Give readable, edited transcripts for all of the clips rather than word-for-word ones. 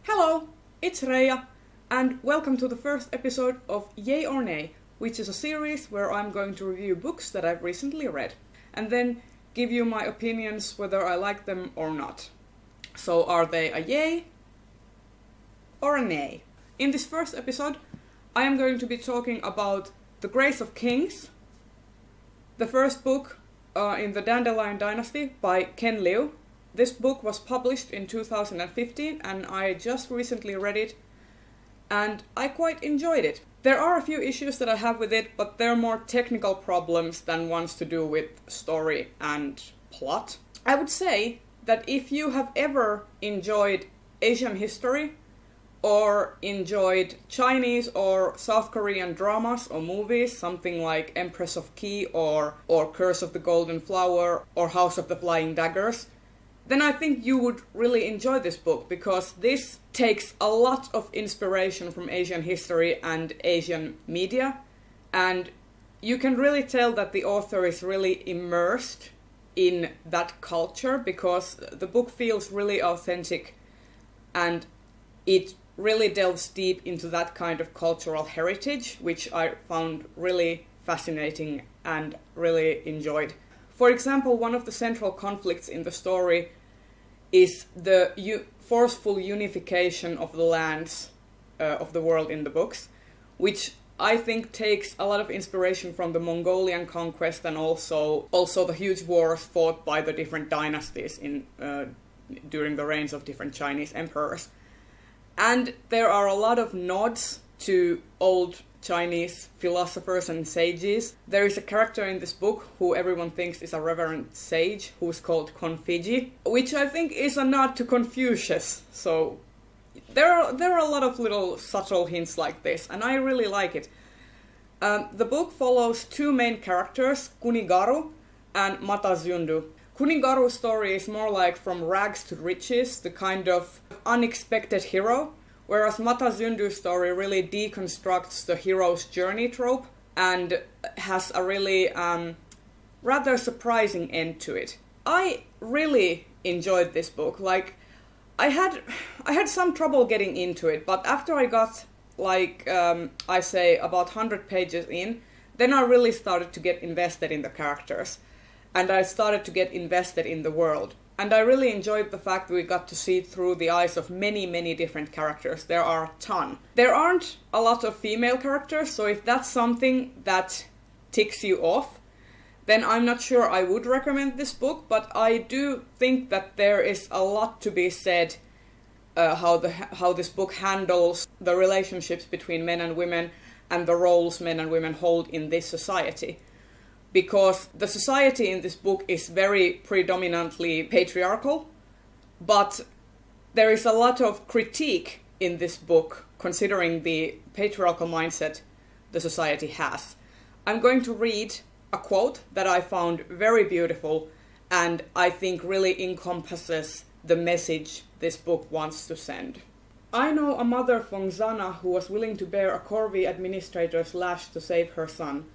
Hello, it's Reija, and welcome to the first episode of Yay or Nay, which is a series where I'm going to review books that I've recently read, and then give you my opinions whether I like them or not. So are they a yay or a nay? In this first episode, I am going to be talking about The Grace of Kings, the first book in the Dandelion Dynasty by Ken Liu. This book was published in 2015 and I just recently read it and I quite enjoyed it. There are a few issues that I have with it, but they're more technical problems than ones to do with story and plot. I would say that if you have ever enjoyed Asian history or enjoyed Chinese or South Korean dramas or movies, something like Empress of Ki or Curse of the Golden Flower or House of the Flying Daggers, then I think you would really enjoy this book, because this takes a lot of inspiration from Asian history and Asian media, and you can really tell that the author is really immersed in that culture, because the book feels really authentic and it really delves deep into that kind of cultural heritage, which I found really fascinating and really enjoyed. For example, one of the central conflicts in the story is the forceful unification of the lands of the world in the books, which I think takes a lot of inspiration from the Mongolian conquest and also the huge wars fought by the different dynasties during the reigns of different Chinese emperors. And there are a lot of nods to old Chinese philosophers and sages. There is a character in this book who everyone thinks is a reverend sage, who is called Confiji, which I think is a nod to Confucius. So there are a lot of little subtle hints like this, and I really like it. The book follows two main characters, Kunigaru and Matazyundu. Kunigaru's story is more like from rags to riches, the kind of unexpected hero, whereas Matazyundu's story really deconstructs the hero's journey trope and has a really rather surprising end to it. I really enjoyed this book. Like, I had some trouble getting into it, but after I got I say about 100 pages in, then I really started to get invested in the characters. And I started to get invested in the world. And I really enjoyed the fact that we got to see through the eyes of many, many different characters. There are a ton. There aren't a lot of female characters, so if that's something that ticks you off, then I'm not sure I would recommend this book, but I do think that there is a lot to be said how this book handles the relationships between men and women and the roles men and women hold in this society. Because the society in this book is very predominantly patriarchal, but there is a lot of critique in this book considering the patriarchal mindset the society has. I'm going to read a quote that I found very beautiful and I think really encompasses the message this book wants to send. I know a mother from Xana who was willing to bear a Corvi administrator's lash to save her son.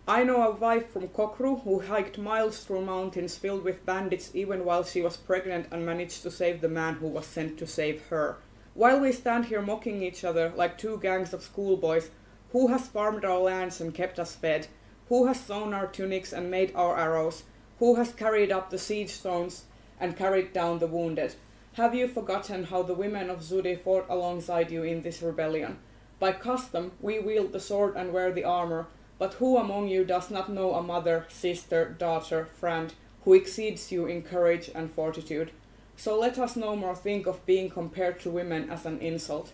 I know a wife from Kokru who hiked miles through mountains filled with bandits even while she was pregnant and managed to save the man who was sent to save her. While we stand here mocking each other like two gangs of schoolboys, who has farmed our lands and kept us fed? Who has sewn our tunics and made our arrows? Who has carried up the siege stones and carried down the wounded? Have you forgotten how the women of Zudi fought alongside you in this rebellion? By custom, we wield the sword and wear the armor, but who among you does not know a mother, sister, daughter, friend, who exceeds you in courage and fortitude? So let us no more think of being compared to women as an insult.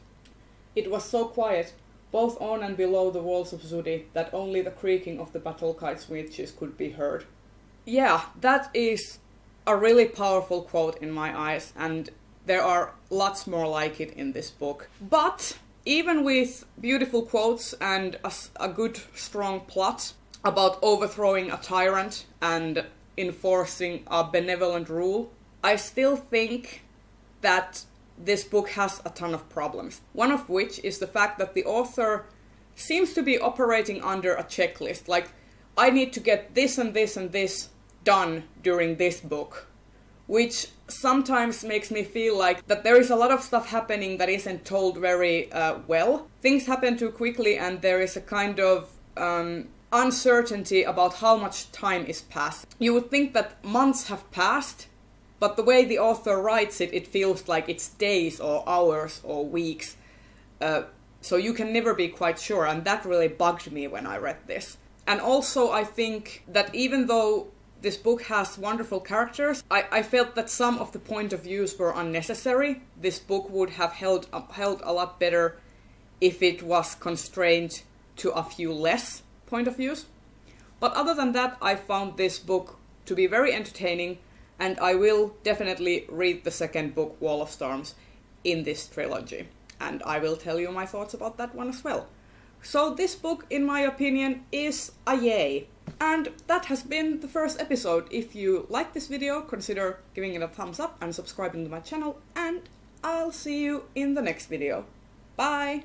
It was so quiet, both on and below the walls of Zudi, that only the creaking of the battle kite's winches could be heard. Yeah, that is a really powerful quote in my eyes, and there are lots more like it in this book. But even with beautiful quotes and a good, strong plot about overthrowing a tyrant and enforcing a benevolent rule, I still think that this book has a ton of problems. One of which is the fact that the author seems to be operating under a checklist. Like, I need to get this and this and this done during this book. which sometimes makes me feel like that there is a lot of stuff happening that isn't told very well. Things happen too quickly and there is a kind of uncertainty about how much time is passed. You would think that months have passed, but the way the author writes it, it feels like it's days or hours or weeks. So you can never be quite sure, and that really bugged me when I read this. And also I think that even though this book has wonderful characters, I felt that some of the point of views were unnecessary. This book would have held a lot better if it was constrained to a few less point of views. But other than that, I found this book to be very entertaining, and I will definitely read the second book, Wall of Storms, in this trilogy. And I will tell you my thoughts about that one as well. So this book, in my opinion, is a yay. And that has been the first episode. If you like this video, consider giving it a thumbs up and subscribing to my channel. And I'll see you in the next video. Bye!